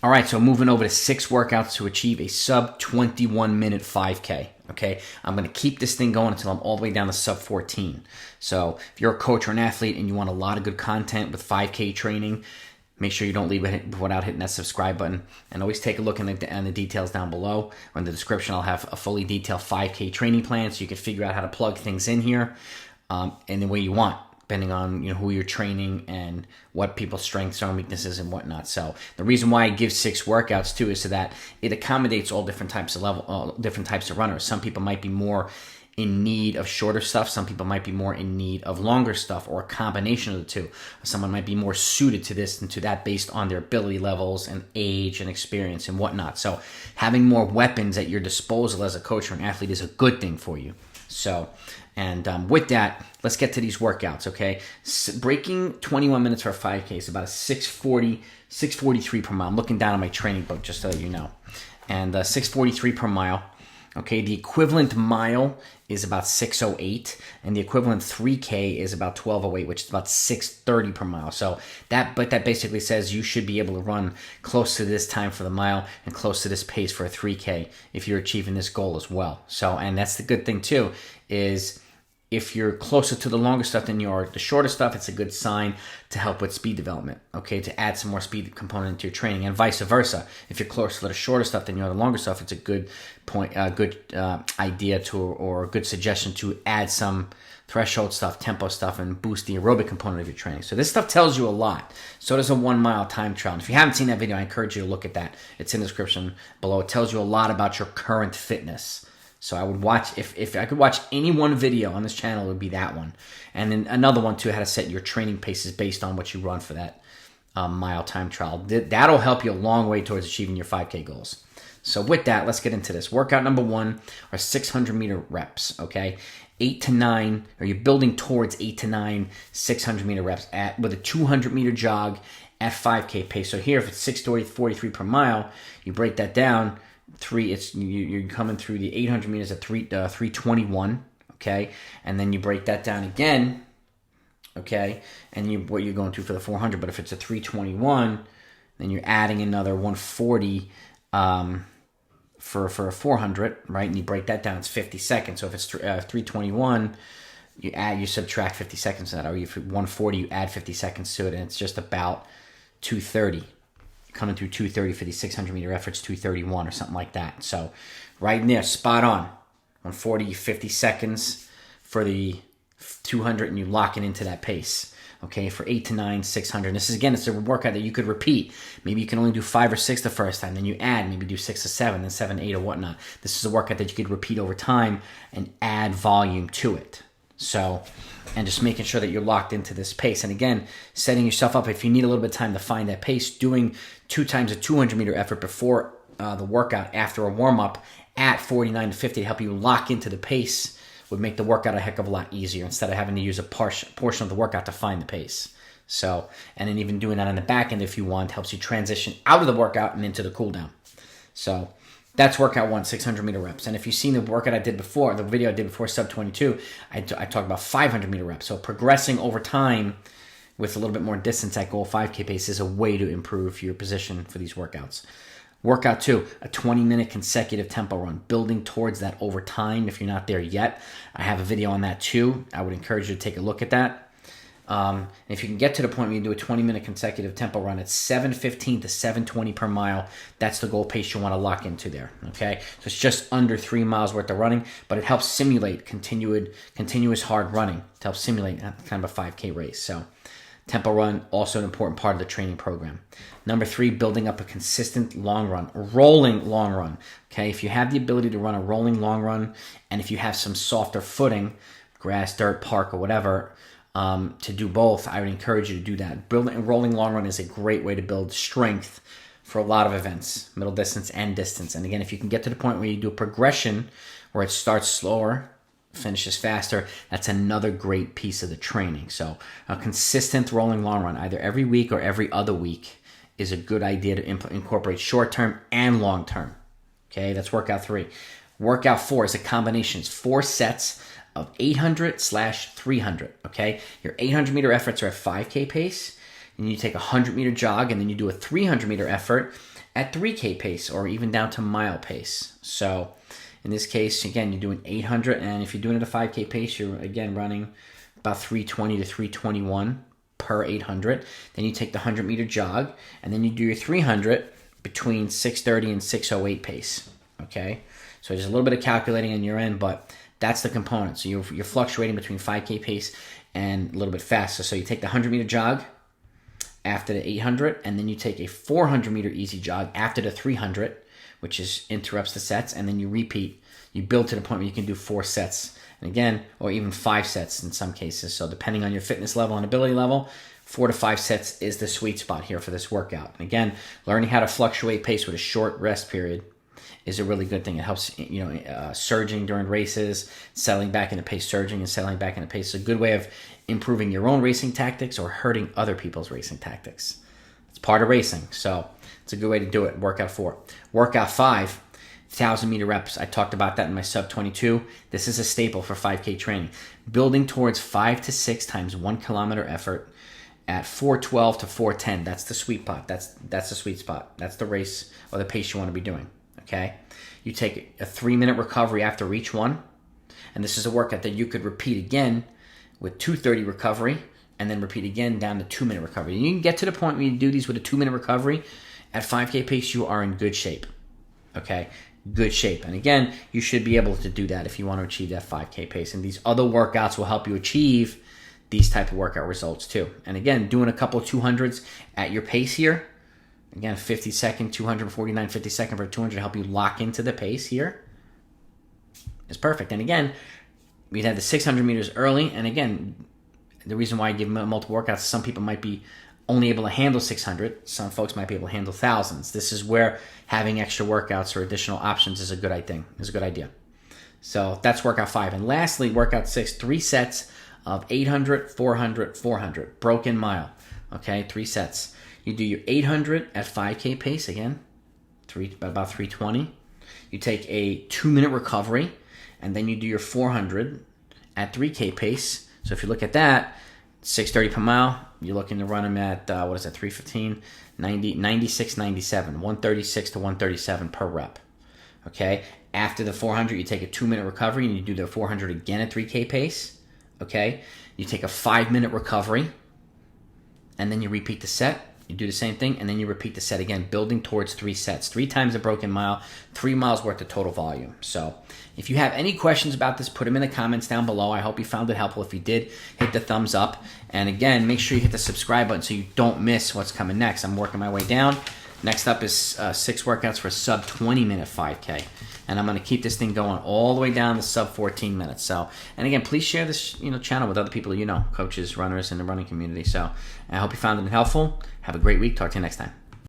All right, so moving over to 6 workouts to achieve a sub 21 minute 5K. Okay, I'm going to keep this thing going until I'm all the way down to sub 14. So if you're a coach or an athlete and you want a lot of good content with 5K training, make sure you don't leave it without hitting that subscribe button. And always take a look in the details down below. Or in the description, I'll have a fully detailed 5K training plan so you can figure out how to plug things in here in the way you want, depending on who you're training and what people's strengths are and weaknesses and whatnot. So the reason why I give 6 workouts too is so that it accommodates all different types of runners. Some people might be more in need of shorter stuff. Some people might be more in need of longer stuff, or a combination of the two. Someone might be more suited to this and to that based on their ability levels and age and experience and whatnot. So having more weapons at your disposal as a coach or an athlete is a good thing for you. So, and with that, let's get to these workouts, okay? Breaking 21 minutes for a 5K is about a 640, 643 per mile. I'm looking down on my training book just so you know. And 643 per mile. Okay, the equivalent mile is about 608, and the equivalent 3K is about 1208, which is about 630 per mile. So that basically says you should be able to run close to this time for the mile and close to this pace for a 3K if you're achieving this goal as well. So, and that's the good thing too, is if you're closer to the longer stuff than you are the shorter stuff, it's a good sign to help with speed development, okay, to add some more speed component to your training, and vice versa. If you're closer to the shorter stuff than you are the longer stuff, it's a good idea to, or a good suggestion to add some threshold stuff, tempo stuff, and boost the aerobic component of your training. So this stuff tells you a lot. So does a 1 mile time trial. And if you haven't seen that video, I encourage you to look at that. It's in the description below. It tells you a lot about your current fitness. So I would watch, if I could watch any one video on this channel, it would be that one. And then another one too, how to set your training paces based on what you run for that mile time trial. That'll help you a long way towards achieving your 5K goals. So with that, let's get into this. Workout number 1 are 600 meter reps, okay? 8 to 9, or you're building towards 8 to 9 600 meter reps with a 200 meter jog at 5K pace. So here, if it's 643 per mile, you break that down. You're coming through the 800 meters at 321, okay, and then you break that down again, okay, and what you're going to for the 400. But if it's a 321, then you're adding another 140 for a 400, right? And you break that down, it's 50 seconds. So if it's 321, you subtract 50 seconds to that, or if 140, you add 50 seconds to it, and it's just about 230. Coming through 230 for these 600 meter efforts, 231 or something like that. So right in there, spot on. 140, 50 seconds for the 200, and you lock it into that pace. Okay, for 8 to 9, 600. This is, again, it's a workout that you could repeat. Maybe you can only do 5 or 6 the first time, then you add, maybe do 6 or 7, then 7, 8 or whatnot. This is a workout that you could repeat over time and add volume to it. So, and just making sure that you're locked into this pace. And again, setting yourself up, if you need a little bit of time to find that pace, doing 2 times a 200 meter effort before the workout after a warm-up at 49 to 50 to help you lock into the pace would make the workout a heck of a lot easier instead of having to use a portion of the workout to find the pace. So, and then even doing that on the back end if you want helps you transition out of the workout and into the cool down. So that's workout 1, 600 meter reps. And if you've seen the workout I did before, the video I did before sub 22, I talked about 500 meter reps. So progressing over time with a little bit more distance at goal 5K pace is a way to improve your position for these workouts. Workout 2, a 20-minute consecutive tempo run, building towards that over time if you're not there yet. I have a video on that too. I would encourage you to take a look at that. If you can get to the point where you do a 20-minute consecutive tempo run at 7:15 to 7:20 per mile, that's the goal pace you want to lock into there, okay? So it's just under 3 miles worth of running, but it helps simulate continuous hard running to help simulate kind of a 5K race. So tempo run, also an important part of the training program. Number 3, building up a consistent long run, rolling long run, okay? If you have the ability to run a rolling long run, and if you have some softer footing, grass, dirt, park, or whatever, to do both, I would encourage you to do that. Building a rolling long run is a great way to build strength for a lot of events, middle distance and distance. And again, if you can get to the point where you do a progression where it starts slower, finishes faster, that's another great piece of the training. So a consistent rolling long run, either every week or every other week, is a good idea to incorporate short-term and long-term. Okay, that's workout 3. Workout 4 is a combination. It's 4 sets of 800/300, okay? Your 800 meter efforts are at 5K pace, and you take a 100 meter jog, and then you do a 300 meter effort at 3K pace or even down to mile pace. So in this case, again, you're doing 800, and if you're doing it at a 5K pace, you're again running about 320 to 321 per 800. Then you take the 100-meter jog, and then you do your 300 between 630 and 608 pace. Okay, so there's a little bit of calculating on your end, but that's the component. So you're fluctuating between 5K pace and a little bit faster. So you take the 100-meter jog after the 800, and then you take a 400-meter easy jog after the 300, which is interrupts the sets, and then you repeat. You build to the point where you can do 4 sets, and again, or even 5 sets in some cases. So depending on your fitness level and ability level, 4 to 5 sets is the sweet spot here for this workout. And again, learning how to fluctuate pace with a short rest period is a really good thing. It helps, surging during races, settling back into pace, surging and settling back into pace. It's a good way of improving your own racing tactics or hurting other people's racing tactics. It's part of racing, so it's a good way to do it. Workout 4. Workout 5, 1,000-meter reps. I talked about that in my sub 22. This is a staple for 5K training. Building towards 5 to 6 times 1 kilometer effort at 412 to 410. That's the sweet spot. That's the sweet spot. That's the race or the pace you want to be doing. Okay, you take a 3-minute recovery after each one, and this is a workout that you could repeat again with 2:30 recovery, and then repeat again down to 2-minute recovery. And you can get to the point where you do these with a 2-minute recovery at 5K pace. You are in good shape. Okay, good shape. And again, you should be able to do that if you want to achieve that 5K pace. And these other workouts will help you achieve these type of workout results too. And again, doing a couple of 200s at your pace here. Again, 50-second, 249, 50-second for 200 to help you lock into the pace here is perfect. And again, we'd had the 600 meters early. And again, the reason why I give multiple workouts, some people might be only able to handle 600. Some folks might be able to handle thousands. This is where having extra workouts or additional options is a good idea. So that's workout 5. And lastly, workout 6, 3 sets of 800, 400, 400, broken mile. Okay, 3 sets. You do your 800 at 5K pace, again, about 320. You take a 2-minute recovery, and then you do your 400 at 3K pace. So if you look at that, 630 per mile, you're looking to run them at, 315, 90, 96, 97, 136 to 137 per rep. Okay, after the 400, you take a 2-minute recovery, and you do the 400 again at 3K pace. Okay, you take a 5-minute recovery, and then you repeat the set. You do the same thing, and then you repeat the set again, building towards 3 sets. 3 times a broken mile, 3 miles worth of total volume. So if you have any questions about this, put them in the comments down below. I hope you found it helpful. If you did, hit the thumbs up. And again, make sure you hit the subscribe button so you don't miss what's coming next. I'm working my way down. Next up is 6 workouts for sub 20-minute 5K. And I'm going to keep this thing going all the way down to sub 14 minutes. So, and again, please share this channel with other people coaches, runners in the running community. So I hope you found it helpful. Have a great week. Talk to you next time.